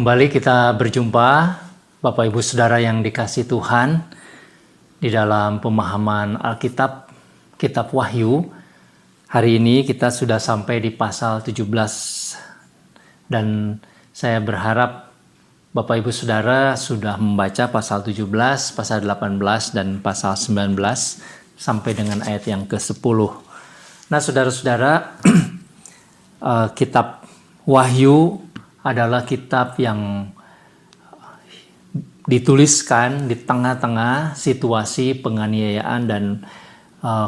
Kembali kita berjumpa, Bapak Ibu Saudara yang dikasihi Tuhan, di dalam pemahaman Alkitab, Kitab Wahyu. Hari ini kita sudah sampai di pasal 17, dan saya berharap Bapak Ibu Saudara sudah membaca pasal 17, pasal 18, dan pasal 19, sampai dengan ayat yang ke-10. Nah, saudara-saudara, Kitab Wahyu adalah kitab yang dituliskan di tengah-tengah situasi penganiayaan dan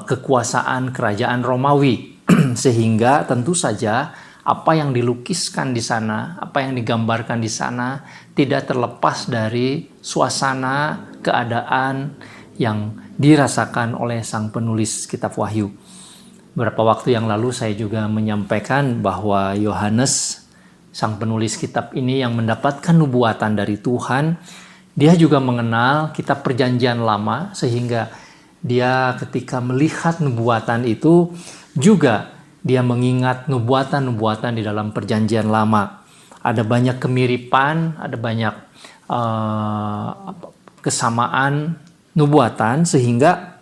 kekuasaan kerajaan Romawi. Sehingga tentu saja apa yang dilukiskan di sana, apa yang digambarkan di sana tidak terlepas dari suasana keadaan yang dirasakan oleh sang penulis kitab Wahyu. Beberapa waktu yang lalu saya juga menyampaikan bahwa Yohanes, sang penulis kitab ini yang mendapatkan nubuatan dari Tuhan, dia juga mengenal kitab Perjanjian Lama, sehingga dia ketika melihat nubuatan itu juga dia mengingat nubuatan-nubuatan di dalam Perjanjian Lama. Ada banyak kemiripan, ada banyak kesamaan nubuatan, sehingga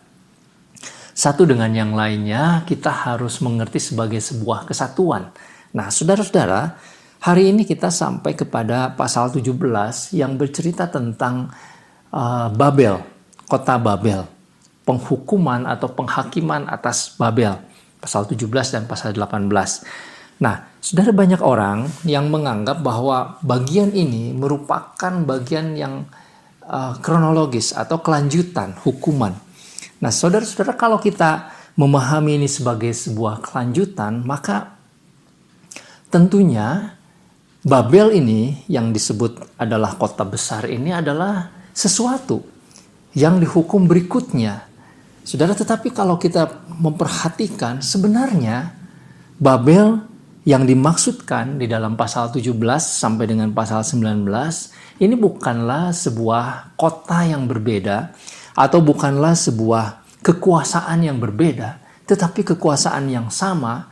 satu dengan yang lainnya kita harus mengerti sebagai sebuah kesatuan. Nah, saudara-saudara, hari ini kita sampai kepada pasal 17 yang bercerita tentang Babel, kota Babel, penghukuman atau penghakiman atas Babel, pasal 17 dan pasal 18. Nah, saudara, banyak orang yang menganggap bahwa bagian ini merupakan bagian yang kronologis atau kelanjutan hukuman. Nah, saudara-saudara, kalau kita memahami ini sebagai sebuah kelanjutan, maka tentunya Babel ini yang disebut adalah kota besar ini adalah sesuatu yang dihukum berikutnya. Saudara, tetapi kalau kita memperhatikan sebenarnya Babel yang dimaksudkan di dalam pasal 17 sampai dengan pasal 19 ini bukanlah sebuah kota yang berbeda atau bukanlah sebuah kekuasaan yang berbeda, tetapi kekuasaan yang sama,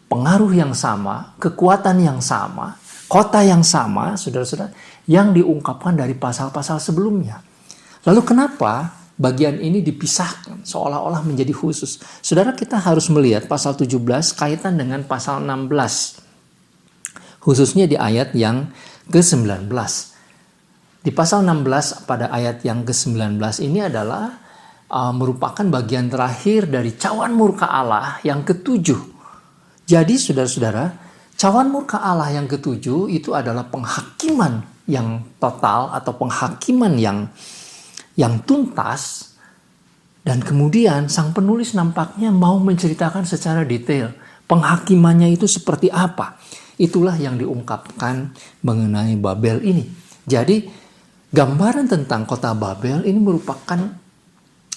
pengaruh yang sama, kekuatan yang sama, kota yang sama, saudara-saudara, yang diungkapkan dari pasal-pasal sebelumnya. Lalu kenapa bagian ini dipisahkan seolah-olah menjadi khusus? Saudara, kita harus melihat pasal 17 kaitan dengan pasal 16. Khususnya di ayat yang ke-19. Di pasal 16 pada ayat yang ke-19 ini adalah merupakan bagian terakhir dari cawan murka Allah yang ke-7. Jadi saudara-saudara, cawan murka Allah yang ke-7 itu adalah penghakiman yang total atau penghakiman yang tuntas, dan kemudian sang penulis nampaknya mau menceritakan secara detail penghakimannya itu seperti apa. Itulah yang diungkapkan mengenai Babel ini. Jadi gambaran tentang kota Babel ini merupakan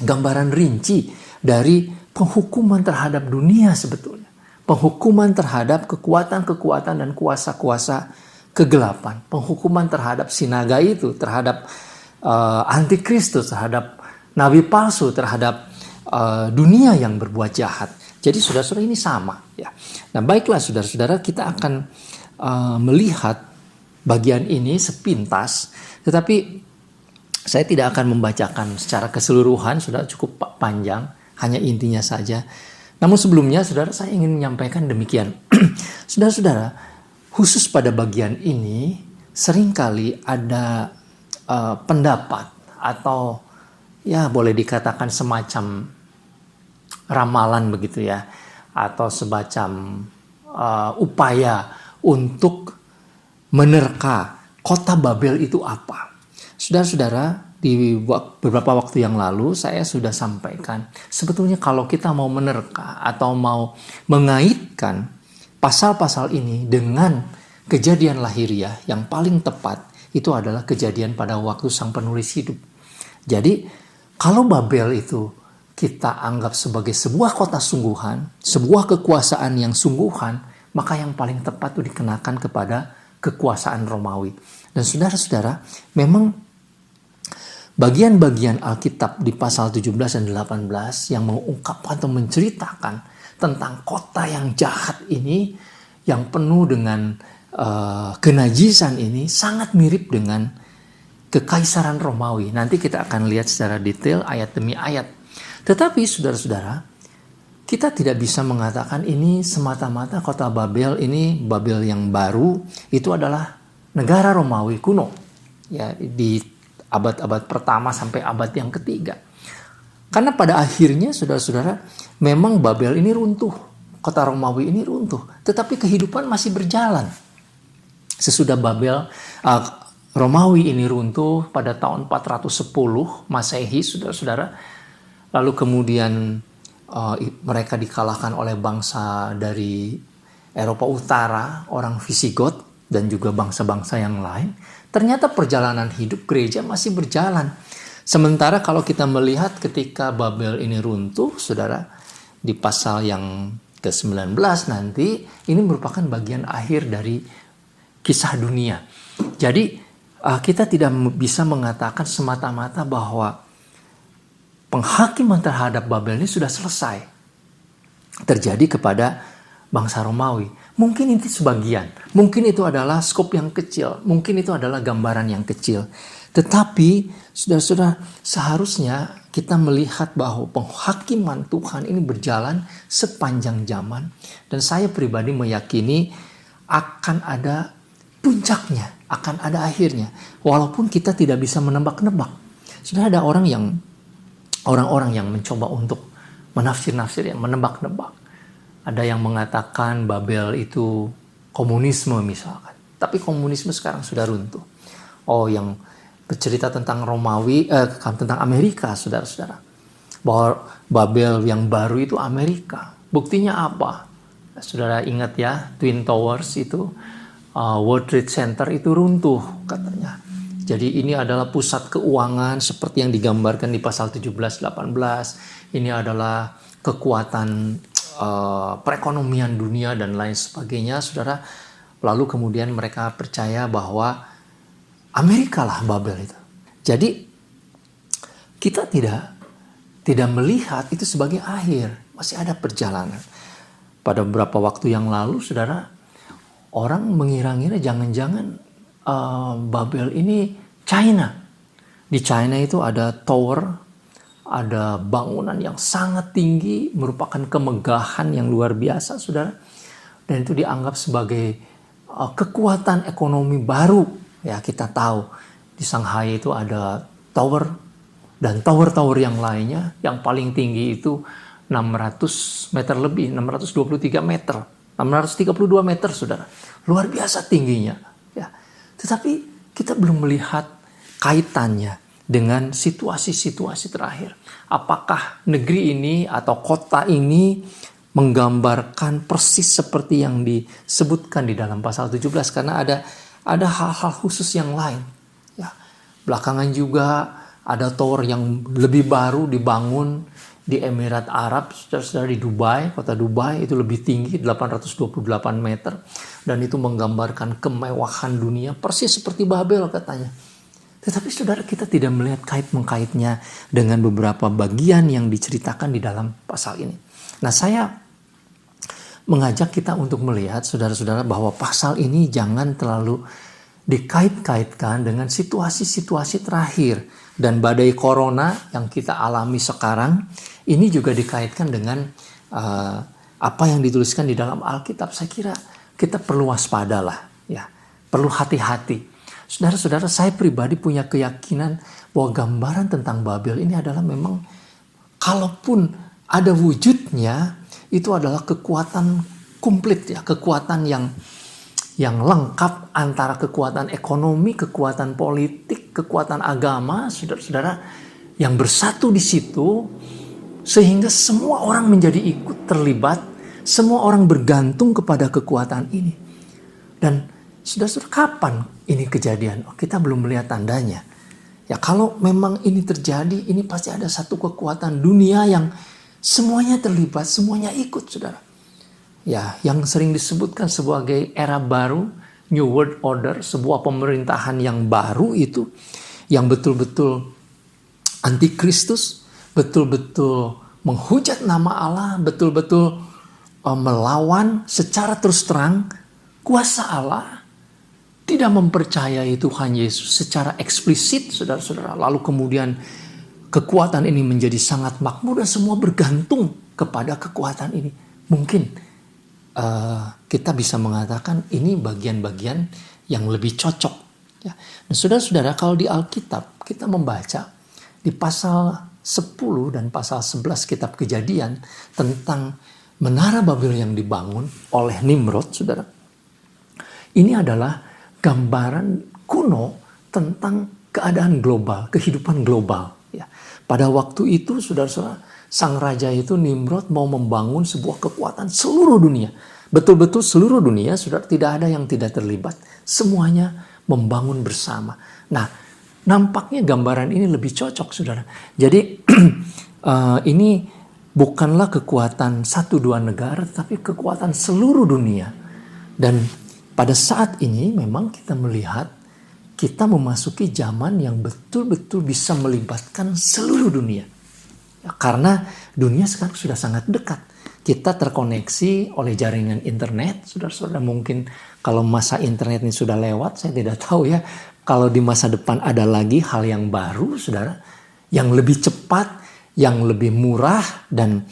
gambaran rinci dari penghukuman terhadap dunia sebetulnya. Penghukuman terhadap kekuatan-kekuatan dan kuasa-kuasa kegelapan. Penghukuman terhadap sinaga itu, terhadap antikristus, terhadap nabi palsu, terhadap dunia yang berbuat jahat. Jadi saudara-saudara, ini sama. Ya. Nah, baiklah saudara-saudara, kita akan melihat bagian ini sepintas. Tetapi saya tidak akan membacakan secara keseluruhan, sudah cukup panjang, hanya intinya saja. Namun sebelumnya, saudara, saya ingin menyampaikan demikian. Saudara-saudara, khusus pada bagian ini, seringkali ada pendapat atau ya boleh dikatakan semacam ramalan begitu ya, atau semacam upaya untuk menerka kota Babel itu apa. Saudara-saudara, di beberapa waktu yang lalu saya sudah sampaikan, sebetulnya kalau kita mau menerka atau mau mengaitkan pasal-pasal ini dengan kejadian lahiriah, yang paling tepat itu adalah kejadian pada waktu sang penulis hidup. Jadi kalau Babel itu kita anggap sebagai sebuah kota sungguhan, sebuah kekuasaan yang sungguhan, maka yang paling tepat itu dikenakan kepada kekuasaan Romawi. Dan saudara-saudara, memang bagian-bagian Alkitab di pasal 17 dan 18 yang mengungkapkan atau menceritakan tentang kota yang jahat ini, yang penuh dengan kenajisan ini sangat mirip dengan kekaisaran Romawi. Nanti kita akan lihat secara detail ayat demi ayat. Tetapi saudara-saudara, kita tidak bisa mengatakan ini semata-mata kota Babel ini, Babel yang baru, itu adalah negara Romawi kuno. Ya, di abad-abad pertama sampai abad yang ketiga. Karena pada akhirnya saudara-saudara, memang Babel ini runtuh. Kota Romawi ini runtuh. Tetapi kehidupan masih berjalan. Sesudah Babel, Romawi ini runtuh pada tahun 410 Masehi, saudara-saudara. Lalu kemudian mereka dikalahkan oleh bangsa dari Eropa Utara, orang Visigot, dan juga bangsa-bangsa yang lain. Ternyata perjalanan hidup gereja masih berjalan. Sementara kalau kita melihat ketika Babel ini runtuh, saudara, di pasal yang ke-19 nanti, ini merupakan bagian akhir dari kisah dunia. Jadi kita tidak bisa mengatakan semata-mata bahwa penghakiman terhadap Babel ini sudah selesai terjadi kepada bangsa Romawi. Mungkin itu sebagian, mungkin itu adalah skop yang kecil, mungkin itu adalah gambaran yang kecil. Tetapi saudara-saudara, seharusnya kita melihat bahwa penghakiman Tuhan ini berjalan sepanjang zaman. Dan saya pribadi meyakini akan ada puncaknya, akan ada akhirnya. Walaupun kita tidak bisa menebak-nebak. Sudah ada orang-orang yang mencoba untuk menafsir-nafsir, yang menebak-nebak. Ada yang mengatakan Babel itu komunisme misalkan. Tapi komunisme sekarang sudah runtuh. Oh, yang bercerita tentang Romawi, tentang Amerika, saudara-saudara. Bahwa Babel yang baru itu Amerika. Buktinya apa? Saudara ingat ya, Twin Towers itu, World Trade Center itu runtuh katanya. Jadi ini adalah pusat keuangan seperti yang digambarkan di pasal 17-18. Ini adalah kekuatan perekonomian dunia dan lain sebagainya, saudara. Lalu kemudian mereka percaya bahwa Amerika lah Babel itu. Jadi kita tidak melihat itu sebagai akhir, masih ada perjalanan. Pada beberapa waktu yang lalu, saudara, orang mengira-ngira jangan-jangan Babel ini China. Di China itu ada tower, ada bangunan yang sangat tinggi, merupakan kemegahan yang luar biasa, saudara. Dan itu dianggap sebagai kekuatan ekonomi baru. Ya, kita tahu di Shanghai itu ada tower dan tower-tower yang lainnya. Yang paling tinggi itu 600 meter lebih, 623 meter, 632 meter, saudara. Luar biasa tingginya. Ya. Tetapi kita belum melihat kaitannya dengan situasi-situasi terakhir. Apakah negeri ini atau kota ini menggambarkan persis seperti yang disebutkan di dalam pasal 17, karena ada hal-hal khusus yang lain. Ya. Belakangan juga ada tower yang lebih baru dibangun di Emirat Arab, saudara, di Dubai, kota Dubai itu lebih tinggi 828 meter, dan itu menggambarkan kemewahan dunia persis seperti Babel katanya. Tetapi saudara, kita tidak melihat kait-mengkaitnya dengan beberapa bagian yang diceritakan di dalam pasal ini. Nah, saya mengajak kita untuk melihat, saudara-saudara, bahwa pasal ini jangan terlalu dikait-kaitkan dengan situasi-situasi terakhir. Dan badai corona yang kita alami sekarang, ini juga dikaitkan dengan apa yang dituliskan di dalam Alkitab. Saya kira kita perlu waspada lah, ya, perlu hati-hati. Saudara-saudara, saya pribadi punya keyakinan bahwa gambaran tentang Babel ini adalah memang, kalaupun ada wujudnya, itu adalah kekuatan komplit, ya, kekuatan yang lengkap antara kekuatan ekonomi, kekuatan politik, kekuatan agama, saudara-saudara, yang bersatu di situ, sehingga semua orang menjadi ikut terlibat, semua orang bergantung kepada kekuatan ini. Dan saudara-saudara, kapan ini kejadian? Kita belum melihat tandanya. Ya, kalau memang ini terjadi, ini pasti ada satu kekuatan dunia yang semuanya terlibat, semuanya ikut, saudara. Ya, yang sering disebutkan sebagai era baru, New World Order, sebuah pemerintahan yang baru itu, yang betul-betul antikristus, betul-betul menghujat nama Allah, betul-betul melawan secara terus terang kuasa Allah. tidak mempercayai Tuhan Yesus secara eksplisit, saudara-saudara. Lalu kemudian kekuatan ini menjadi sangat makmur dan semua bergantung kepada kekuatan ini. Mungkin kita bisa mengatakan ini bagian-bagian yang lebih cocok. Ya. Nah, saudara-saudara, kalau di Alkitab kita membaca di pasal 10 dan pasal 11 kitab Kejadian tentang Menara Babel yang dibangun oleh Nimrod, saudara. Ini adalah gambaran kuno tentang keadaan global, kehidupan global. Ya. Pada waktu itu, saudara-saudara, sang raja itu Nimrod mau membangun sebuah kekuatan seluruh dunia. Betul-betul seluruh dunia, saudara, tidak ada yang tidak terlibat. Semuanya membangun bersama. Nah, nampaknya gambaran ini lebih cocok, saudara. Jadi ini bukanlah kekuatan 1-2 negara, tapi kekuatan seluruh dunia. Dan pada saat ini memang kita melihat kita memasuki zaman yang betul-betul bisa melibatkan seluruh dunia. Ya, karena dunia sekarang sudah sangat dekat. Kita terkoneksi oleh jaringan internet. Saudara-saudara, mungkin kalau masa internet ini sudah lewat, saya tidak tahu ya. Kalau di masa depan ada lagi hal yang baru, saudara, yang lebih cepat, yang lebih murah, dan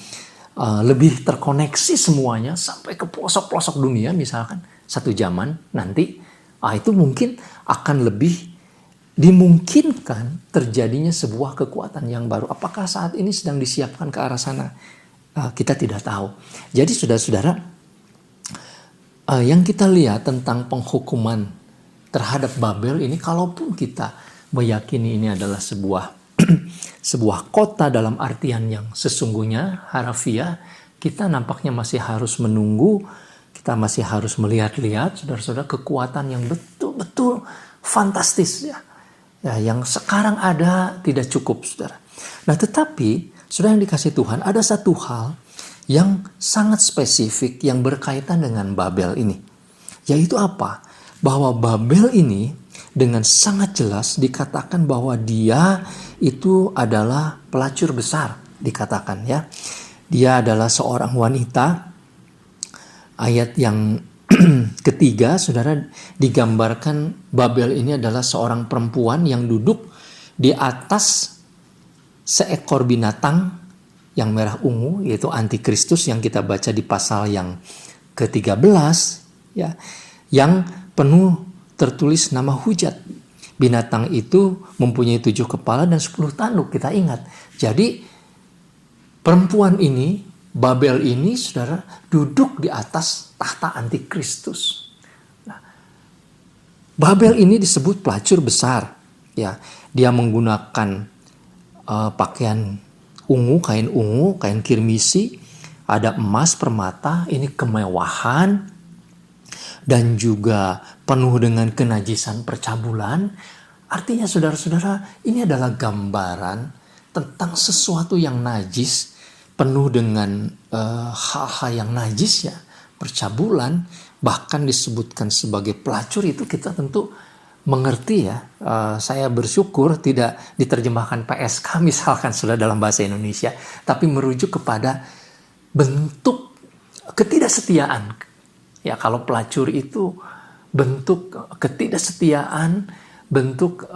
lebih terkoneksi semuanya sampai ke pelosok-pelosok dunia, misalkan satu zaman nanti, itu mungkin akan lebih dimungkinkan terjadinya sebuah kekuatan yang baru. Apakah saat ini sedang disiapkan ke arah sana? Kita tidak tahu. Jadi saudara-saudara, yang kita lihat tentang penghukuman terhadap Babel ini, kalaupun kita meyakini ini adalah sebuah kota dalam artian yang sesungguhnya harfiah, kita nampaknya masih harus menunggu, kita masih harus melihat-lihat, saudara-saudara, kekuatan yang betul-betul fantastis ya, yang sekarang ada tidak cukup, saudara. Nah, tetapi saudara yang dikasih Tuhan, ada satu hal yang sangat spesifik yang berkaitan dengan Babel ini. Yaitu apa? Bahwa Babel ini dengan sangat jelas dikatakan bahwa dia itu adalah pelacur besar, dikatakan ya. Dia adalah seorang wanita. Ayat yang ketiga, saudara, digambarkan Babel ini adalah seorang perempuan yang duduk di atas seekor binatang yang merah ungu, yaitu antikristus yang kita baca di pasal yang ke-13 ya, yang penuh tertulis nama hujat. Binatang itu mempunyai 7 kepala dan 10 tanduk, kita ingat. Jadi perempuan ini, Babel ini, saudara, duduk di atas tahta antikristus. Nah, Babel ini disebut pelacur besar ya. Dia menggunakan pakaian ungu, kain kirmisi, ada emas, permata, ini kemewahan, dan juga penuh dengan kenajisan percabulan. Artinya saudara-saudara, ini adalah gambaran tentang sesuatu yang najis, penuh dengan hal-hal yang najis ya, percabulan, bahkan disebutkan sebagai pelacur. Itu kita tentu mengerti ya. Saya bersyukur tidak diterjemahkan PSK misalkan sudah dalam bahasa Indonesia, tapi merujuk kepada bentuk ketidaksetiaan. Ya, kalau pelacur itu bentuk ketidaksetiaan, bentuk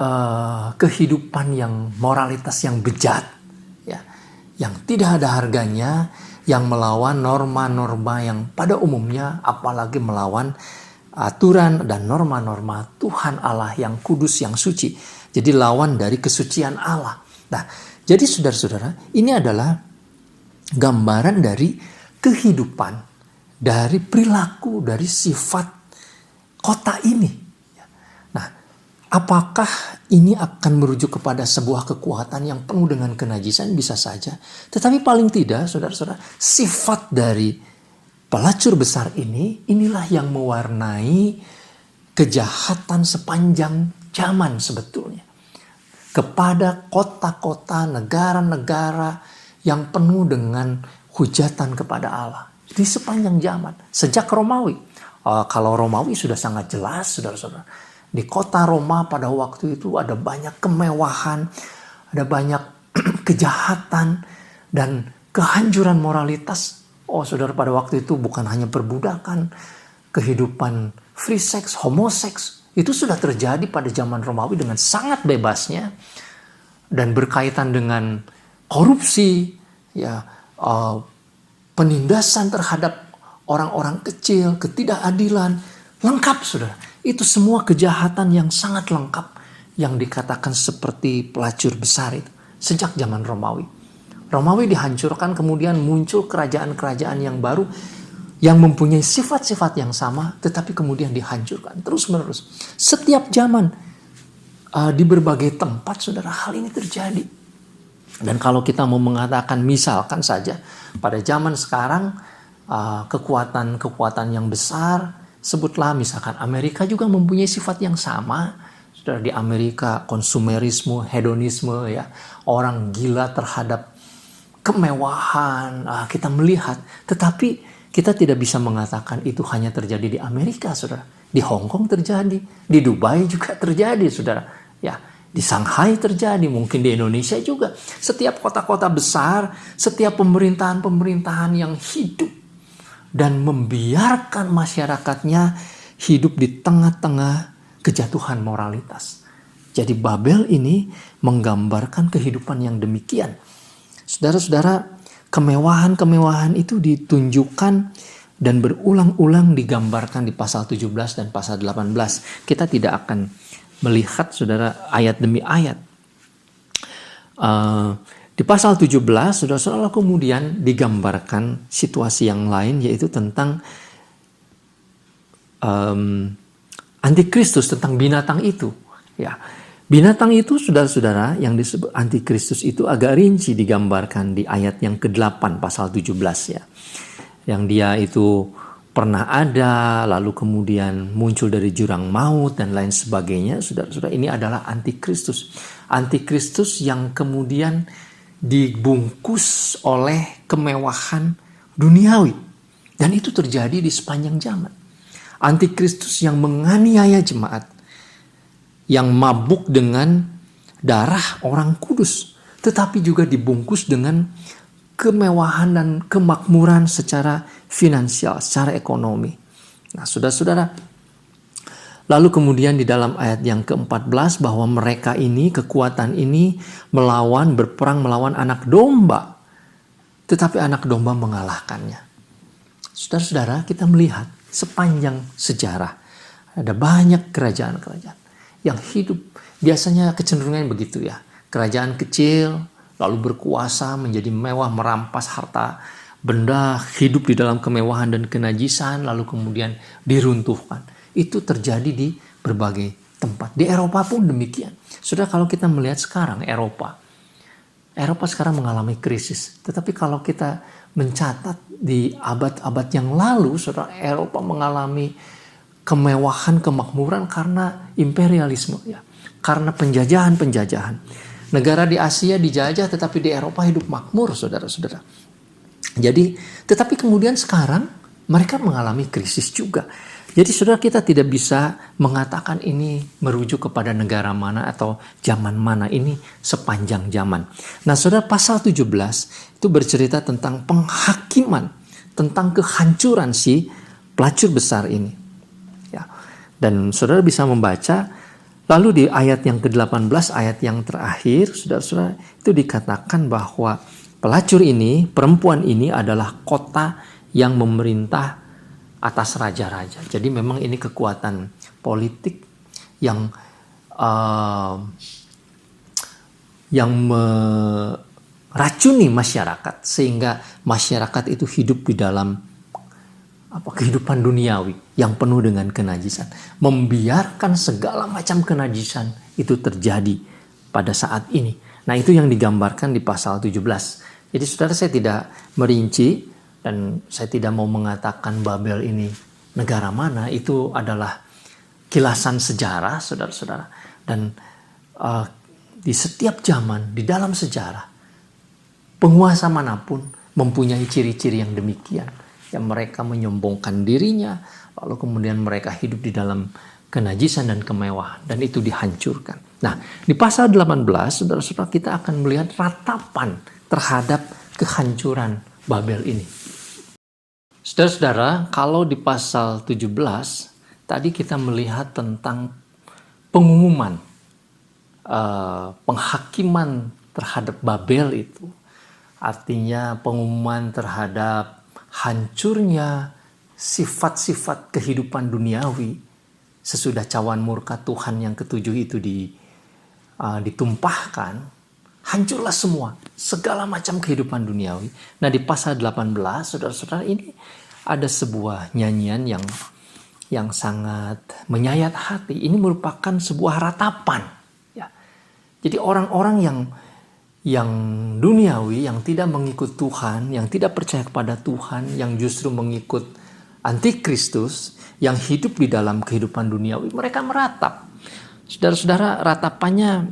kehidupan yang moralitas yang bejat, ya, yang tidak ada harganya, yang melawan norma-norma yang pada umumnya, apalagi melawan aturan dan norma-norma Tuhan Allah yang kudus, yang suci. Jadi lawan dari kesucian Allah. Nah, jadi saudara-saudara, ini adalah gambaran dari kehidupan, dari perilaku, dari sifat kota ini. Nah, apakah ini akan merujuk kepada sebuah kekuatan yang penuh dengan kenajisan? Bisa saja. Tetapi paling tidak, saudara-saudara, sifat dari pelacur besar ini, inilah yang mewarnai kejahatan sepanjang zaman sebetulnya. Kepada kota-kota, negara-negara yang penuh dengan hujatan kepada Allah. Di sepanjang zaman. Sejak Romawi. Kalau Romawi sudah sangat jelas, saudara-saudara. Di kota Roma pada waktu itu ada banyak kemewahan, ada banyak kejahatan, dan kehancuran moralitas. Saudara, pada waktu itu bukan hanya perbudakan, kehidupan free sex, homoseks, Itu sudah terjadi pada zaman Romawi dengan sangat bebasnya dan berkaitan dengan korupsi, ya, penindasan terhadap orang-orang kecil, ketidakadilan, lengkap saudara. Itu semua kejahatan yang sangat lengkap yang dikatakan seperti pelacur besar itu sejak zaman Romawi. Romawi dihancurkan, kemudian muncul kerajaan-kerajaan yang baru yang mempunyai sifat-sifat yang sama, tetapi kemudian dihancurkan terus-menerus. Setiap zaman di berbagai tempat, saudara, hal ini terjadi. Dan kalau kita mau mengatakan, misalkan saja, pada zaman sekarang, kekuatan-kekuatan yang besar, sebutlah misalkan Amerika juga mempunyai sifat yang sama. Saudara, di Amerika konsumerisme, hedonisme, ya, orang gila terhadap kemewahan, kita melihat, tetapi kita tidak bisa mengatakan itu hanya terjadi di Amerika, saudara. Di Hong Kong terjadi, di Dubai juga terjadi, saudara. Ya, di Shanghai terjadi, mungkin di Indonesia juga. Setiap kota-kota besar, setiap pemerintahan-pemerintahan yang hidup dan membiarkan masyarakatnya hidup di tengah-tengah kejatuhan moralitas. Jadi Babel ini menggambarkan kehidupan yang demikian. Saudara-saudara, kemewahan-kemewahan itu ditunjukkan dan berulang-ulang digambarkan di pasal 17 dan pasal 18. Kita tidak akan melihat, saudara, ayat demi ayat. Di pasal 17, saudara-saudara, kemudian digambarkan situasi yang lain, yaitu tentang antikristus, tentang binatang itu. Ya, binatang itu, saudara-saudara, yang disebut antikristus itu agak rinci digambarkan di ayat yang ke-8 pasal 17, ya. Yang dia itu pernah ada, lalu kemudian muncul dari jurang maut dan lain sebagainya. Saudara-saudara, ini adalah antikristus. Antikristus yang kemudian dibungkus oleh kemewahan duniawi. Dan itu terjadi di sepanjang zaman. Antikristus yang menganiaya jemaat, yang mabuk dengan darah orang kudus, tetapi juga dibungkus dengan kemewahan dan kemakmuran secara finansial, secara ekonomi. Nah, saudara-saudara, lalu kemudian di dalam ayat yang ke-14 bahwa mereka ini, kekuatan ini berperang melawan anak domba, tetapi anak domba mengalahkannya. Saudara-saudara, kita melihat sepanjang sejarah ada banyak kerajaan-kerajaan yang hidup, biasanya kecenderungan begitu, ya. Kerajaan kecil lalu berkuasa, menjadi mewah, merampas harta benda, hidup di dalam kemewahan dan kenajisan, lalu kemudian diruntuhkan. Itu terjadi di berbagai tempat. Di Eropa pun demikian. Sudah, kalau kita melihat sekarang Eropa sekarang mengalami krisis. Tetapi kalau kita mencatat di abad-abad yang lalu, saudara, Eropa mengalami kemewahan, kemakmuran karena imperialisme, ya, karena penjajahan-penjajahan. Negara di Asia dijajah, tetapi di Eropa hidup makmur, saudara-saudara. Jadi, tetapi kemudian sekarang mereka mengalami krisis juga. Jadi, saudara, kita tidak bisa mengatakan ini merujuk kepada negara mana atau zaman mana, ini sepanjang zaman. Nah, saudara, pasal 17 itu bercerita tentang penghakiman, tentang kehancuran si pelacur besar ini. Ya. Dan saudara bisa membaca, lalu di ayat yang ke-18, ayat yang terakhir, saudara-saudara, itu dikatakan bahwa pelacur ini, perempuan ini adalah kota yang memerintah atas raja-raja. Jadi memang ini kekuatan politik yang meracuni masyarakat, sehingga masyarakat itu hidup di dalam kehidupan duniawi yang penuh dengan kenajisan, membiarkan segala macam kenajisan itu terjadi pada saat ini. Nah, itu yang digambarkan di pasal 17. Jadi saudara, saya tidak merinci dan saya tidak mau mengatakan Babel ini negara mana. Itu adalah kilasan sejarah, saudara-saudara. Dan di setiap zaman, di dalam sejarah, penguasa manapun mempunyai ciri-ciri yang demikian. Yang mereka menyombongkan dirinya, lalu kemudian mereka hidup di dalam kenajisan dan kemewahan, dan itu dihancurkan. Nah, di pasal 18, saudara-saudara, kita akan melihat ratapan terhadap kehancuran Babel ini. Saudara-saudara, kalau di pasal 17, tadi kita melihat tentang pengumuman, penghakiman terhadap Babel itu. Artinya pengumuman terhadap hancurnya sifat-sifat kehidupan duniawi sesudah cawan murka Tuhan yang ketujuh itu ditumpahkan, hancurlah semua, segala macam kehidupan duniawi. Nah di pasal 18, saudara-saudara, ini ada sebuah nyanyian yang sangat menyayat hati. Ini merupakan sebuah ratapan. Ya. Jadi orang-orang yang duniawi, yang tidak mengikut Tuhan, yang tidak percaya kepada Tuhan, yang justru mengikut antikristus, yang hidup di dalam kehidupan duniawi, mereka meratap. Saudara-saudara, ratapannya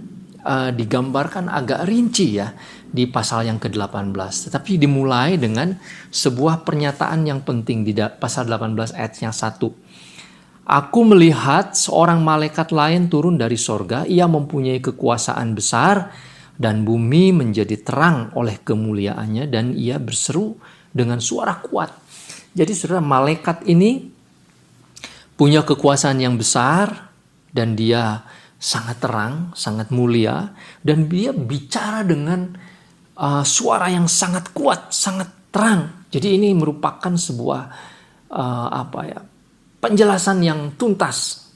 digambarkan agak rinci ya di pasal yang ke-18. Tetapi dimulai dengan sebuah pernyataan yang penting di pasal 18 ayat yang 1. Aku melihat seorang malaikat lain turun dari sorga, ia mempunyai kekuasaan besar, dan bumi menjadi terang oleh kemuliaannya, dan ia berseru dengan suara kuat. Jadi saudara, malaikat ini punya kekuasaan yang besar, dan dia sangat terang, sangat mulia, dan dia bicara dengan suara yang sangat kuat, sangat terang. Jadi ini merupakan sebuah penjelasan yang tuntas.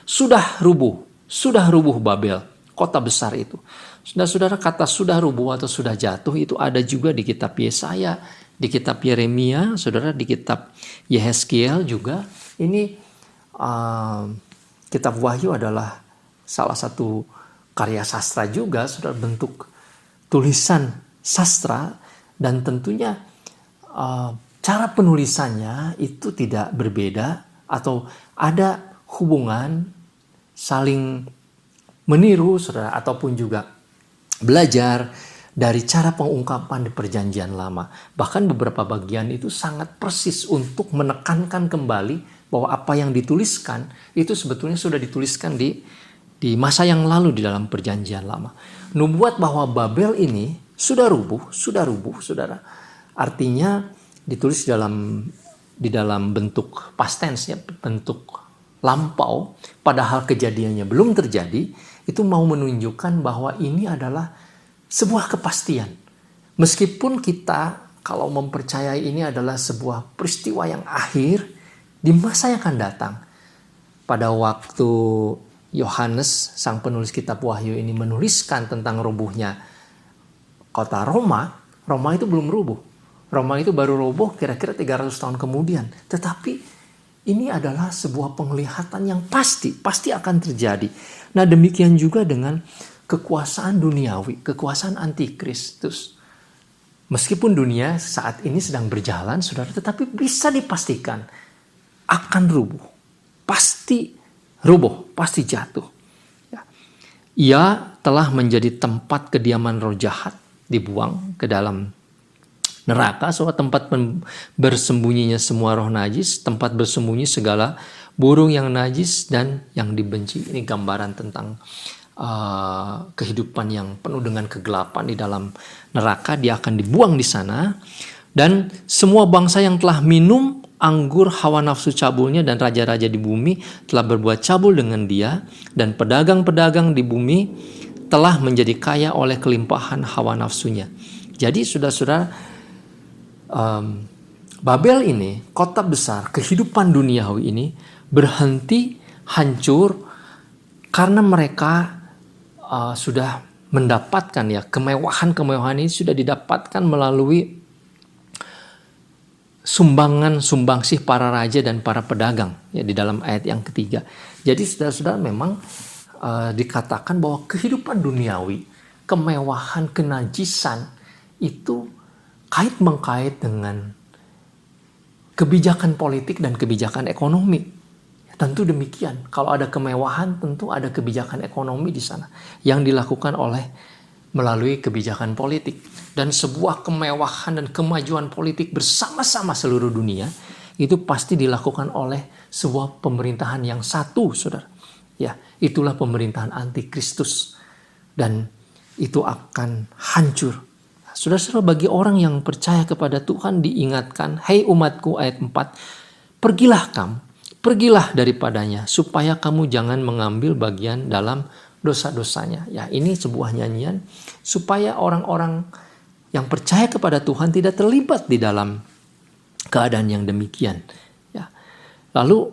Sudah rubuh Babel, kota besar itu. Saudara-saudara, kata sudah rubuh atau sudah jatuh itu ada juga di kitab Yesaya, di kitab Yeremia, saudara, di kitab Yehezkiel juga. Ini kitab Wahyu adalah salah satu karya sastra juga, saudara, bentuk tulisan sastra, dan tentunya cara penulisannya itu tidak berbeda atau ada hubungan saling meniru, saudara, ataupun juga belajar dari cara pengungkapan di Perjanjian Lama. Bahkan beberapa bagian itu sangat persis untuk menekankan kembali bahwa apa yang dituliskan itu sebetulnya sudah dituliskan di masa yang lalu di dalam Perjanjian Lama. Nubuat bahwa Babel ini sudah rubuh, saudara. Artinya ditulis di dalam bentuk past tense, ya, bentuk lampau, padahal kejadiannya belum terjadi. Itu mau menunjukkan bahwa ini adalah sebuah kepastian. Meskipun kita kalau mempercayai ini adalah sebuah peristiwa yang akhir di masa yang akan datang. Pada waktu Yohanes, sang penulis kitab Wahyu ini menuliskan tentang rubuhnya kota Roma itu belum rubuh. Roma itu baru rubuh kira-kira 300 tahun kemudian. Tetapi ini adalah sebuah penglihatan yang pasti akan terjadi. Nah, demikian juga dengan kekuasaan duniawi, kekuasaan antikristus. Meskipun dunia saat ini sedang berjalan, saudara, tetapi bisa dipastikan akan rubuh. Pasti rubuh, pasti jatuh. Ya. Ia telah menjadi tempat kediaman roh jahat, dibuang ke dalam neraka, soal tempat bersembunyinya semua roh najis, tempat bersembunyi segala burung yang najis dan yang dibenci. Ini gambaran tentang kehidupan yang penuh dengan kegelapan di dalam neraka. Dia akan dibuang di sana, dan semua bangsa yang telah minum anggur hawa nafsu cabulnya dan raja-raja di bumi telah berbuat cabul dengan dia, dan pedagang-pedagang di bumi telah menjadi kaya oleh kelimpahan hawa nafsunya. Jadi saudara-saudara, Babel ini, kota besar, kehidupan duniawi ini berhenti hancur karena mereka sudah mendapatkan, ya, kemewahan ini sudah didapatkan melalui sumbangsih para raja dan para pedagang, ya, di dalam ayat yang ketiga. Jadi saudara-saudara, memang dikatakan bahwa kehidupan duniawi, kemewahan, kenajisan itu kait-mengkait dengan kebijakan politik dan kebijakan ekonomi. Ya, tentu demikian. Kalau ada kemewahan, tentu ada kebijakan ekonomi di sana yang dilakukan melalui kebijakan politik. Dan sebuah kemewahan dan kemajuan politik bersama-sama seluruh dunia itu pasti dilakukan oleh sebuah pemerintahan yang satu, saudara. Ya, itulah pemerintahan antikristus, dan itu akan hancur. Saudara-saudara, bagi orang yang percaya kepada Tuhan diingatkan, "Hei umatku," ayat 4, "pergilah kamu, pergilah daripadanya, supaya kamu jangan mengambil bagian dalam dosa-dosanya. Ya, ini sebuah nyanyian supaya orang-orang yang percaya kepada Tuhan tidak terlibat di dalam keadaan yang demikian. Ya. Lalu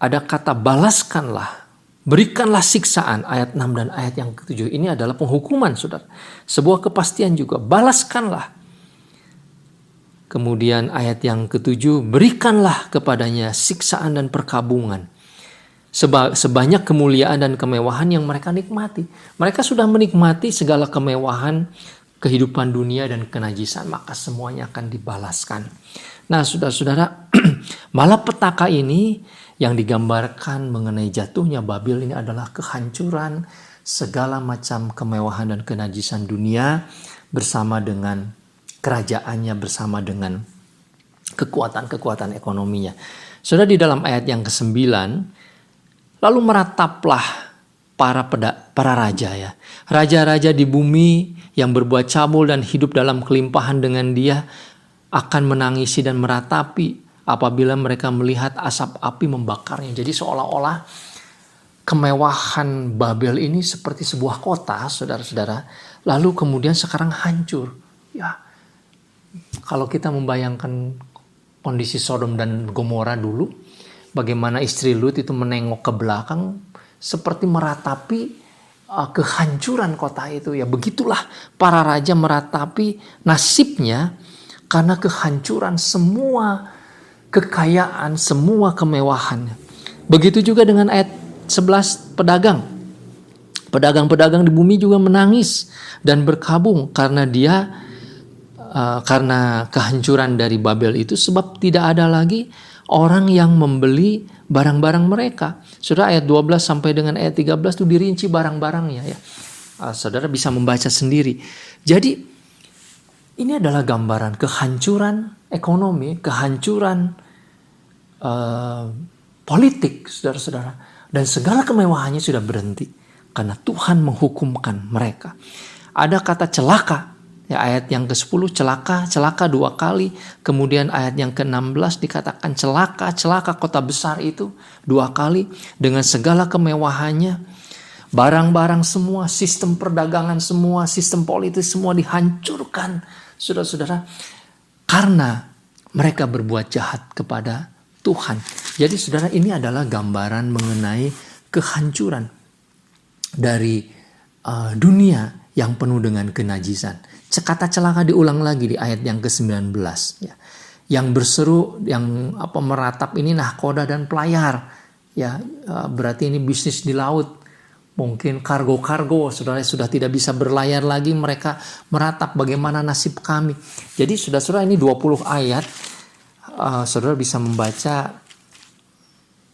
ada kata balaskanlah, berikanlah siksaan, ayat 6 dan ayat yang ke-7. Ini adalah penghukuman, saudara. Sebuah kepastian juga, balaskanlah. Kemudian ayat yang ke-7, berikanlah kepadanya siksaan dan perkabungan. Sebanyak kemuliaan dan kemewahan yang mereka nikmati. Mereka sudah menikmati segala kemewahan kehidupan dunia dan kenajisan, maka semuanya akan dibalaskan. Nah, saudara-saudara, malapetaka ini yang digambarkan mengenai jatuhnya Babel ini adalah kehancuran segala macam kemewahan dan kenajisan dunia bersama dengan kerajaannya, bersama dengan kekuatan-kekuatan ekonominya. Saudara, di dalam ayat yang ke-9, lalu merataplah para raja ya. Raja-raja di bumi yang berbuat cabul dan hidup dalam kelimpahan dengan dia akan menangisi dan meratapi apabila mereka melihat asap api membakarnya. Jadi seolah-olah kemewahan Babel ini seperti sebuah kota, saudara-saudara, lalu kemudian sekarang hancur. Ya, kalau kita membayangkan kondisi Sodom dan Gomora dulu, bagaimana istri Lut itu menengok ke belakang seperti meratapi kehancuran kota itu. Ya, begitulah para raja meratapi nasibnya karena kehancuran semua kekayaan, semua kemewahan. Begitu juga dengan ayat 11, pedagang. Pedagang-pedagang di bumi juga menangis dan berkabung karena karena kehancuran dari Babel itu, sebab tidak ada lagi orang yang membeli barang-barang mereka. Saudara, ayat 12 sampai dengan ayat 13 itu dirinci barang-barangnya ya. Saudara bisa membaca sendiri. Jadi ini adalah gambaran kehancuran ekonomi, kehancuran politik, saudara-saudara. Dan segala kemewahannya sudah berhenti karena Tuhan menghukumkan mereka. Ada kata celaka. Ya, ayat yang ke-10 celaka 2 kali. Kemudian ayat yang ke-16 dikatakan celaka kota besar itu 2 kali dengan segala kemewahannya. Barang-barang semua, sistem perdagangan semua, sistem politik semua dihancurkan, saudara-saudara, karena mereka berbuat jahat kepada Tuhan. Jadi saudara, ini adalah gambaran mengenai kehancuran dari dunia yang penuh dengan kenajisan. Kata celaka diulang lagi di ayat yang ke-19 ya. Yang berseru, yang meratap ini nahkoda dan pelayar ya, berarti ini bisnis di laut, mungkin kargo-kargo, saudara sudah tidak bisa berlayar lagi, mereka meratap bagaimana nasib kami. Jadi saudara-saudara, ini 20 ayat, saudara bisa membaca,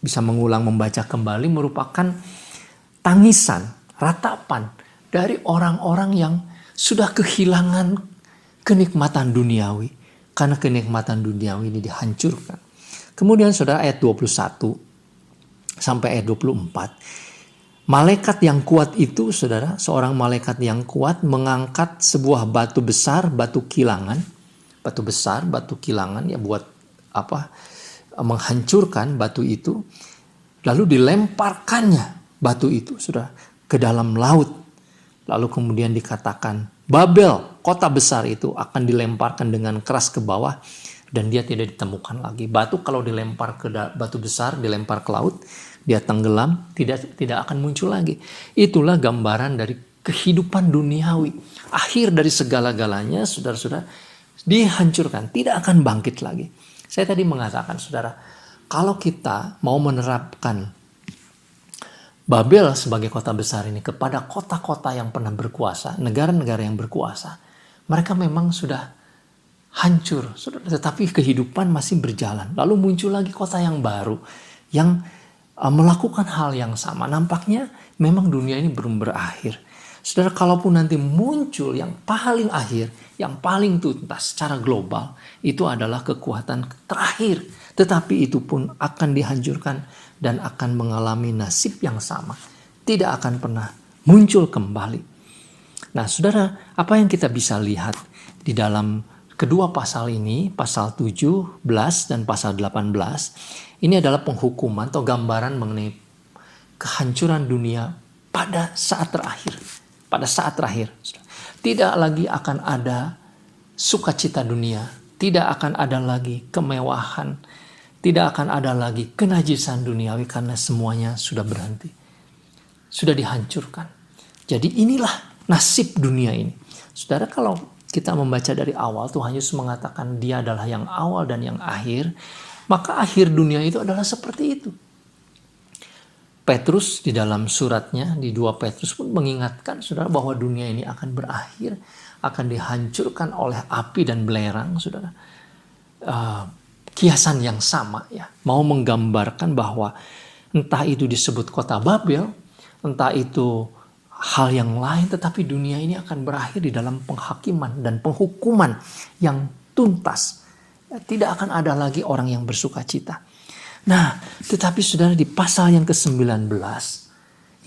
bisa mengulang membaca kembali, merupakan tangisan, ratapan dari orang-orang yang sudah kehilangan kenikmatan duniawi. Karena kenikmatan duniawi ini dihancurkan. Kemudian saudara, ayat 21 sampai ayat 24. Malaikat yang kuat itu, saudara, seorang malaikat yang kuat mengangkat sebuah batu besar, batu kilangan. Batu besar, batu kilangan ya, buat menghancurkan batu itu. Lalu dilemparkannya batu itu, saudara, ke dalam laut. Lalu kemudian dikatakan Babel, kota besar itu akan dilemparkan dengan keras ke bawah dan dia tidak ditemukan lagi. Batu kalau dilempar ke batu besar, dilempar ke laut, dia tenggelam, tidak akan muncul lagi. Itulah gambaran dari kehidupan duniawi. Akhir dari segala-galanya, saudara-saudara, dihancurkan, tidak akan bangkit lagi. Saya tadi mengatakan, saudara, kalau kita mau menerapkan Babel sebagai kota besar ini kepada kota-kota yang pernah berkuasa, negara-negara yang berkuasa, mereka memang sudah hancur, tetapi kehidupan masih berjalan. Lalu muncul lagi kota yang baru yang melakukan hal yang sama. Nampaknya memang dunia ini belum berakhir. Saudara, kalaupun nanti muncul yang paling akhir, yang paling tuntas secara global, itu adalah kekuatan terakhir. Tetapi itu pun akan dihancurkan dan akan mengalami nasib yang sama. Tidak akan pernah muncul kembali. Nah, saudara, apa yang kita bisa lihat di dalam kedua pasal ini, pasal 17 dan pasal 18, ini adalah penghukuman atau gambaran mengenai kehancuran dunia pada saat terakhir. Pada saat terakhir. Tidak lagi akan ada sukacita dunia. Tidak akan ada lagi kemewahan. Tidak akan ada lagi kenajisan duniawi karena semuanya sudah berhenti. Sudah dihancurkan. Jadi inilah nasib dunia ini. Saudara, kalau kita membaca dari awal, Tuhan Yesus mengatakan dia adalah yang awal dan yang akhir, maka akhir dunia itu adalah seperti itu. Petrus di dalam suratnya di 2 Petrus pun mengingatkan saudara bahwa dunia ini akan berakhir, akan dihancurkan oleh api dan belerang, saudara. Kiasan yang sama ya, mau menggambarkan bahwa entah itu disebut kota Babel, entah itu hal yang lain, tetapi dunia ini akan berakhir di dalam penghakiman dan penghukuman yang tuntas. Tidak akan ada lagi orang yang bersuka cita. Nah, tetapi saudara, di pasal yang ke-19,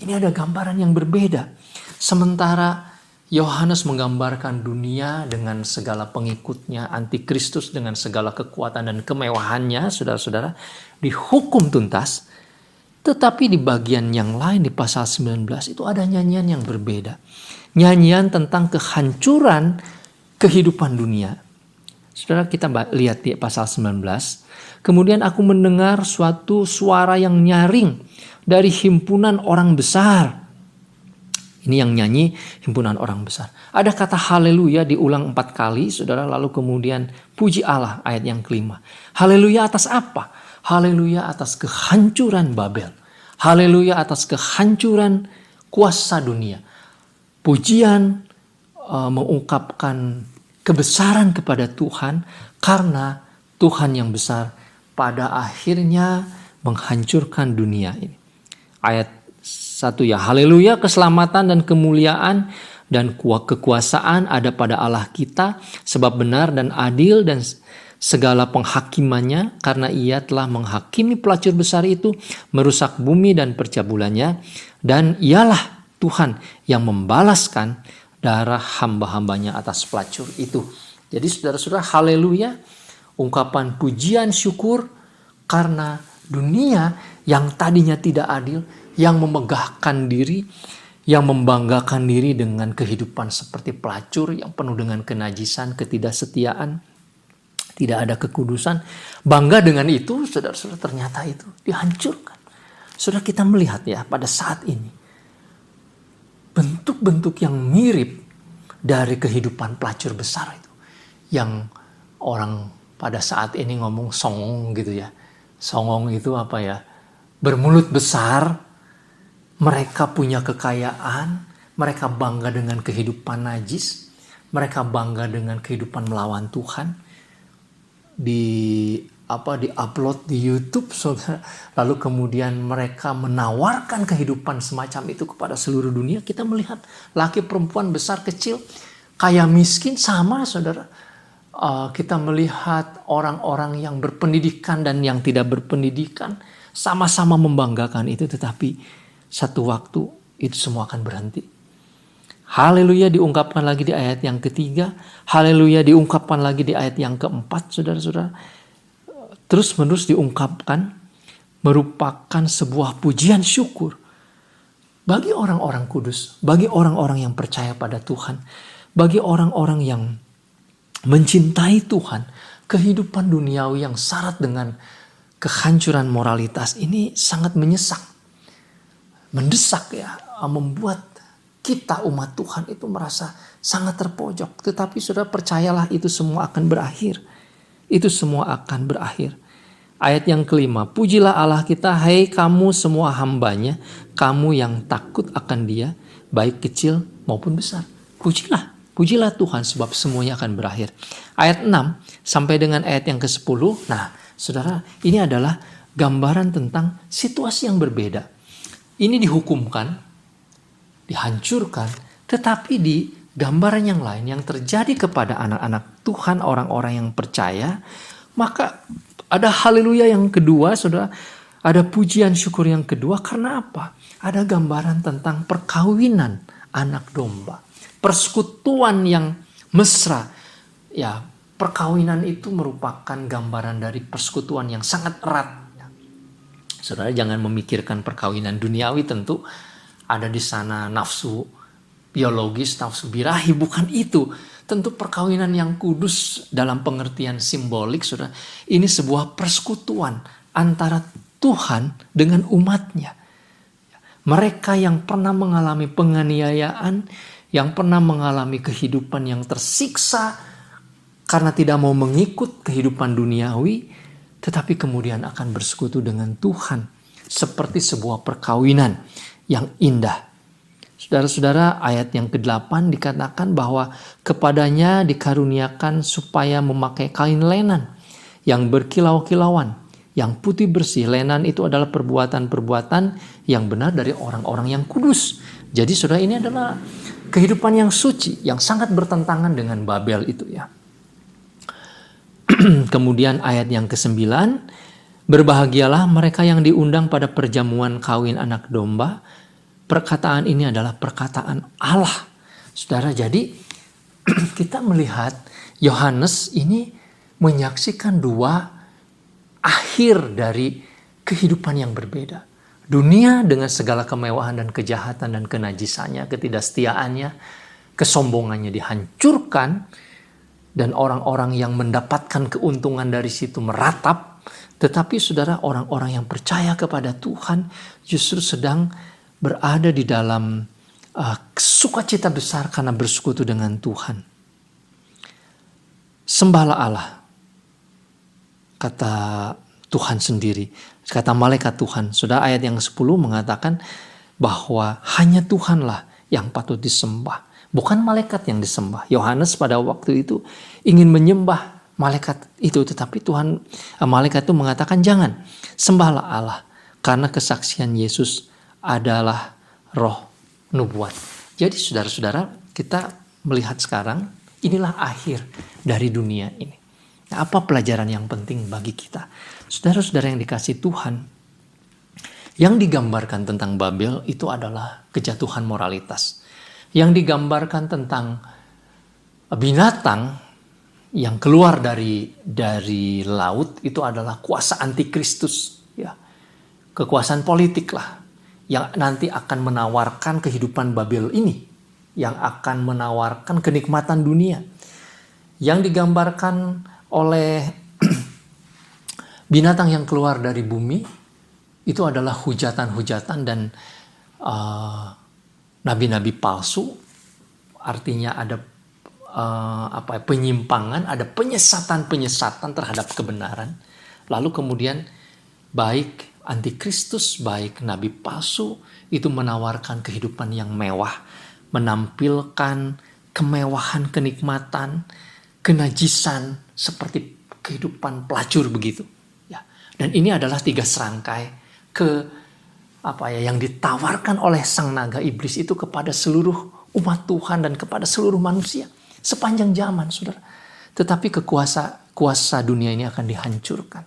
ini ada gambaran yang berbeda. Sementara Yohanes menggambarkan dunia dengan segala pengikutnya, antikristus dengan segala kekuatan dan kemewahannya, saudara-saudara, dihukum tuntas. Tetapi di bagian yang lain di pasal 19 itu ada nyanyian yang berbeda. Nyanyian tentang kehancuran kehidupan dunia. Saudara, kita lihat di pasal 19. Kemudian aku mendengar suatu suara yang nyaring dari himpunan orang besar. Ini yang nyanyi himpunan orang besar. Ada kata haleluya diulang 4 kali, saudara. Lalu kemudian puji Allah, ayat yang kelima. Haleluya atas apa? Haleluya atas kehancuran Babel. Haleluya atas kehancuran kuasa dunia. Pujian mengungkapkan kebesaran kepada Tuhan karena Tuhan yang besar pada akhirnya menghancurkan dunia ini. Ayat 1 ya, haleluya, keselamatan dan kemuliaan dan kekuasaan ada pada Allah kita, sebab benar dan adil dan segala penghakimannya, karena ia telah menghakimi pelacur besar itu, merusak bumi dan percabulannya, dan ialah Tuhan yang membalaskan darah hamba-hambanya atas pelacur itu. Jadi saudara-saudara, haleluya, ungkapan pujian syukur karena dunia yang tadinya tidak adil, yang memegahkan diri, yang membanggakan diri dengan kehidupan seperti pelacur yang penuh dengan kenajisan, ketidaksetiaan, tidak ada kekudusan. Bangga dengan itu, saudara-saudara, ternyata itu dihancurkan. Saudara, kita melihat ya pada saat ini bentuk-bentuk yang mirip dari kehidupan pelacur besar itu, yang orang pada saat ini ngomong songong gitu ya. Songong itu apa ya? Bermulut besar, mereka punya kekayaan, mereka bangga dengan kehidupan najis, mereka bangga dengan kehidupan melawan Tuhan. Di-upload di YouTube, saudara. Lalu kemudian mereka menawarkan kehidupan semacam itu kepada seluruh dunia. Kita melihat laki perempuan besar kecil, kaya miskin sama, saudara. Kita melihat orang-orang yang berpendidikan dan yang tidak berpendidikan sama-sama membanggakan itu, tetapi satu waktu itu semua akan berhenti. Haleluya diungkapkan lagi di ayat yang ketiga, haleluya diungkapkan lagi di ayat yang keempat, saudara-saudara. Terus-menerus diungkapkan, merupakan sebuah pujian syukur bagi orang-orang kudus, bagi orang-orang yang percaya pada Tuhan, bagi orang-orang yang mencintai Tuhan. Kehidupan duniawi yang syarat dengan kehancuran moralitas ini sangat menyesak, mendesak ya, membuat kita umat Tuhan itu merasa sangat terpojok. Tetapi saudara, percayalah itu semua akan berakhir. Itu semua akan berakhir. Ayat yang kelima, pujilah Allah kita, hai kamu semua hambanya, kamu yang takut akan Dia, baik kecil maupun besar. Pujilah Tuhan sebab semuanya akan berakhir. Ayat 6 sampai dengan ayat yang ke-10. Nah, saudara, ini adalah gambaran tentang situasi yang berbeda. Ini dihukumkan, dihancurkan, tetapi di gambaran yang lain yang terjadi kepada anak-anak Tuhan, orang-orang yang percaya, maka ada haleluya yang kedua, saudara. Ada pujian syukur yang kedua, karena apa? Ada gambaran tentang perkawinan anak domba. Persekutuan yang mesra, ya, perkawinan itu merupakan gambaran dari persekutuan yang sangat erat. Saudara jangan memikirkan perkawinan duniawi, tentu ada di sana nafsu biologis, nafsu birahi, bukan itu. Tentu perkawinan yang kudus dalam pengertian simbolik, saudara, ini sebuah persekutuan antara Tuhan dengan umatnya. Mereka yang pernah mengalami penganiayaan, yang pernah mengalami kehidupan yang tersiksa karena tidak mau mengikut kehidupan duniawi, tetapi kemudian akan bersekutu dengan Tuhan seperti sebuah perkawinan yang indah. Saudara-saudara, ayat yang ke-8 dikatakan bahwa kepadanya dikaruniakan supaya memakai kain lenan yang berkilau-kilauan, yang putih bersih. Lenan itu adalah perbuatan-perbuatan yang benar dari orang-orang yang kudus. Jadi saudara, ini adalah kehidupan yang suci, yang sangat bertentangan dengan Babel itu ya. Kemudian ayat yang ke-9, berbahagialah mereka yang diundang pada perjamuan kawin anak domba. Perkataan ini adalah perkataan Allah. Saudara, jadi kita melihat Yohanes ini menyaksikan dua akhir dari kehidupan yang berbeda. Dunia dengan segala kemewahan dan kejahatan dan kenajisannya, ketidaksetiaannya, kesombongannya dihancurkan, dan orang-orang yang mendapatkan keuntungan dari situ meratap. Tetapi saudara, orang-orang yang percaya kepada Tuhan justru sedang berada di dalam sukacita besar karena bersekutu dengan Tuhan. Sembahlah Allah, kata Tuhan sendiri, kata malaikat Tuhan. Saudara, ayat yang 10 mengatakan bahwa hanya Tuhanlah yang patut disembah, bukan malaikat yang disembah. Yohanes pada waktu itu ingin menyembah malaikat itu, tetapi malaikat itu mengatakan jangan, sembahlah Allah, karena kesaksian Yesus adalah roh nubuat. Jadi saudara-saudara, kita melihat sekarang inilah akhir dari dunia ini. Nah, apa pelajaran yang penting bagi kita? Saudara-saudara yang dikasihi Tuhan, yang digambarkan tentang Babel itu adalah kejatuhan moralitas. Yang digambarkan tentang binatang yang keluar dari laut itu adalah kuasa antikristus, ya. Kekuasaan politik lah yang nanti akan menawarkan kehidupan Babel ini, yang akan menawarkan kenikmatan dunia. Yang digambarkan oleh binatang yang keluar dari bumi itu adalah hujatan-hujatan dan nabi-nabi palsu. Artinya ada penyimpangan, ada penyesatan-penyesatan terhadap kebenaran. Lalu kemudian baik antikristus, baik nabi palsu itu menawarkan kehidupan yang mewah, menampilkan kemewahan, kenikmatan, kenajisan seperti kehidupan pelacur begitu. Ya. Dan ini adalah 3 serangkai yang ditawarkan oleh sang naga iblis itu kepada seluruh umat Tuhan dan kepada seluruh manusia sepanjang zaman, saudara. Tetapi kuasa dunia ini akan dihancurkan.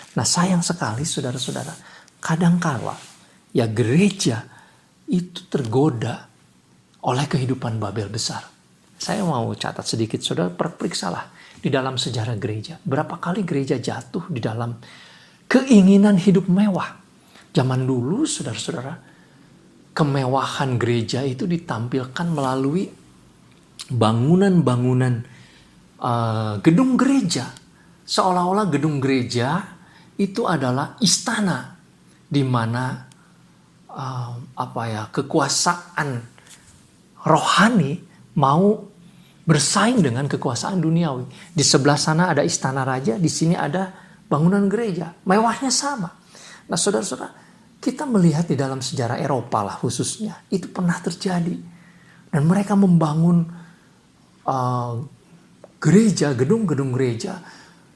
Nah, sayang sekali saudara-saudara, kadangkala ya gereja itu tergoda oleh kehidupan Babel besar. Saya mau catat sedikit, saudara, periksalah di dalam sejarah gereja. Berapa kali gereja jatuh di dalam keinginan hidup mewah. Zaman dulu, saudara-saudara, kemewahan gereja itu ditampilkan melalui bangunan-bangunan gedung gereja. Seolah-olah gedung gereja itu adalah istana di mana kekuasaan rohani mau bersaing dengan kekuasaan duniawi. Di sebelah sana ada istana raja, di sini ada bangunan gereja. Mewahnya sama. Nah, saudara-saudara, kita melihat di dalam sejarah Eropa lah khususnya, itu pernah terjadi. Dan mereka membangun gereja, gedung-gedung gereja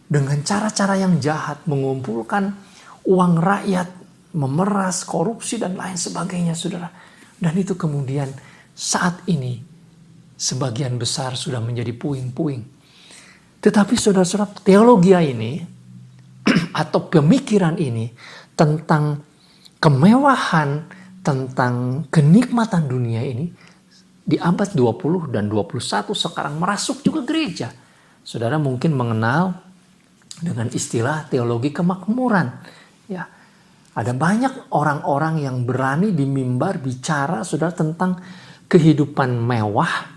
dengan cara-cara yang jahat, mengumpulkan uang rakyat, memeras, korupsi, dan lain sebagainya, saudara. Dan itu kemudian saat ini sebagian besar sudah menjadi puing-puing. Tetapi saudara-saudara, teologi ini atau pemikiran ini tentang kemewahan, tentang kenikmatan dunia ini di abad 20 dan 21 sekarang merasuk juga gereja. Saudara mungkin mengenal dengan istilah teologi kemakmuran. Ya, ada banyak orang-orang yang berani di mimbar bicara saudara tentang kehidupan mewah,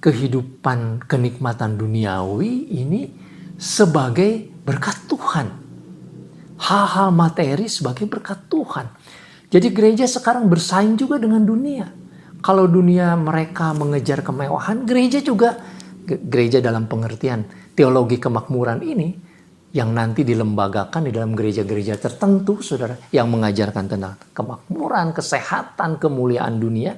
kehidupan kenikmatan duniawi ini sebagai berkat Tuhan. Hal-hal materi sebagai berkat Tuhan. Jadi gereja sekarang bersaing juga dengan dunia. Kalau dunia mereka mengejar kemewahan, gereja juga, gereja dalam pengertian teologi kemakmuran ini, yang nanti dilembagakan di dalam gereja-gereja tertentu, saudara, yang mengajarkan tentang kemakmuran, kesehatan, kemuliaan dunia,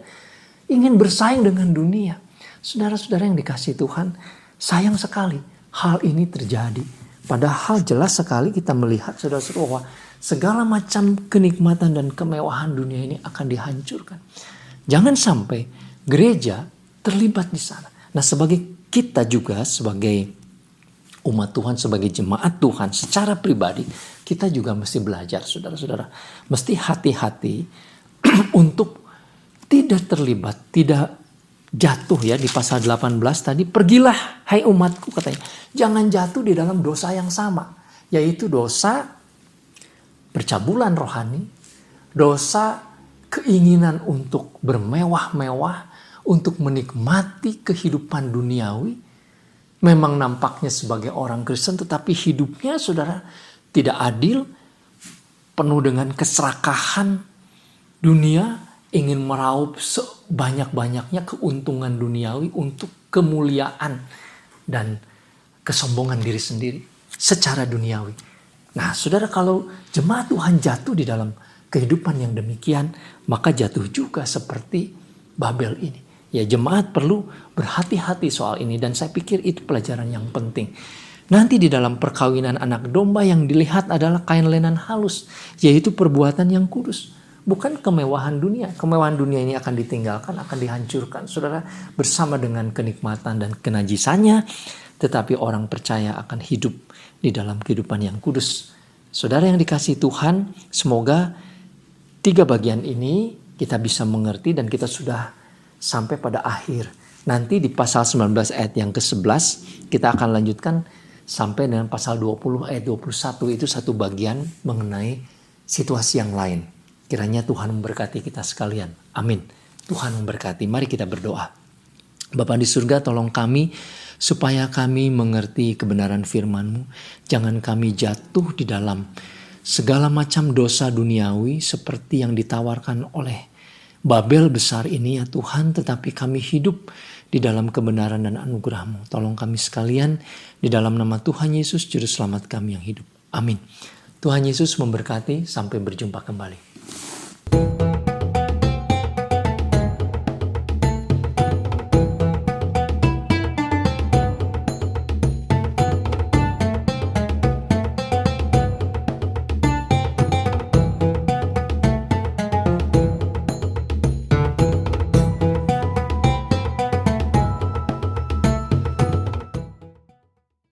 ingin bersaing dengan dunia. Saudara-saudara yang dikasihi Tuhan, sayang sekali hal ini terjadi. Padahal jelas sekali kita melihat saudara-saudara bahwa segala macam kenikmatan dan kemewahan dunia ini akan dihancurkan. Jangan sampai gereja terlibat di sana. Nah, sebagai kita juga sebagai umat Tuhan, sebagai jemaat Tuhan secara pribadi, kita juga mesti belajar saudara-saudara. Mesti hati-hati untuk tidak terlibat, tidak jatuh ya di pasal 18 tadi. Pergilah hai umatku katanya. Jangan jatuh di dalam dosa yang sama. Yaitu dosa percabulan rohani. Dosa keinginan untuk bermewah-mewah. Untuk menikmati kehidupan duniawi. Memang nampaknya sebagai orang Kristen tetapi hidupnya saudara tidak adil. Penuh dengan keserakahan dunia. Ingin meraup sebanyak-banyaknya keuntungan duniawi untuk kemuliaan dan kesombongan diri sendiri secara duniawi. Nah, saudara, kalau jemaat Tuhan jatuh di dalam kehidupan yang demikian, maka jatuh juga seperti Babel ini. Ya, jemaat perlu berhati-hati soal ini dan saya pikir itu pelajaran yang penting. Nanti di dalam perkawinan anak domba yang dilihat adalah kain lenan halus, yaitu perbuatan yang kudus. Bukan kemewahan dunia. Kemewahan dunia ini akan ditinggalkan, akan dihancurkan. Saudara, bersama dengan kenikmatan dan kenajisannya, tetapi orang percaya akan hidup di dalam kehidupan yang kudus. Saudara yang dikasihi Tuhan, semoga 3 bagian ini kita bisa mengerti dan kita sudah sampai pada akhir. Nanti di pasal 19 ayat yang ke-11, kita akan lanjutkan sampai dengan pasal 20 ayat 21. Itu satu bagian mengenai situasi yang lain. Kiranya Tuhan memberkati kita sekalian. Amin. Tuhan memberkati. Mari kita berdoa. Bapa di surga, tolong kami supaya kami mengerti kebenaran firman-Mu. Jangan kami jatuh di dalam segala macam dosa duniawi seperti yang ditawarkan oleh Babel besar ini ya Tuhan. Tetapi kami hidup di dalam kebenaran dan anugerah-Mu. Tolong kami sekalian di dalam nama Tuhan Yesus, Juru Selamat kami yang hidup. Amin. Tuhan Yesus memberkati. Sampai berjumpa kembali.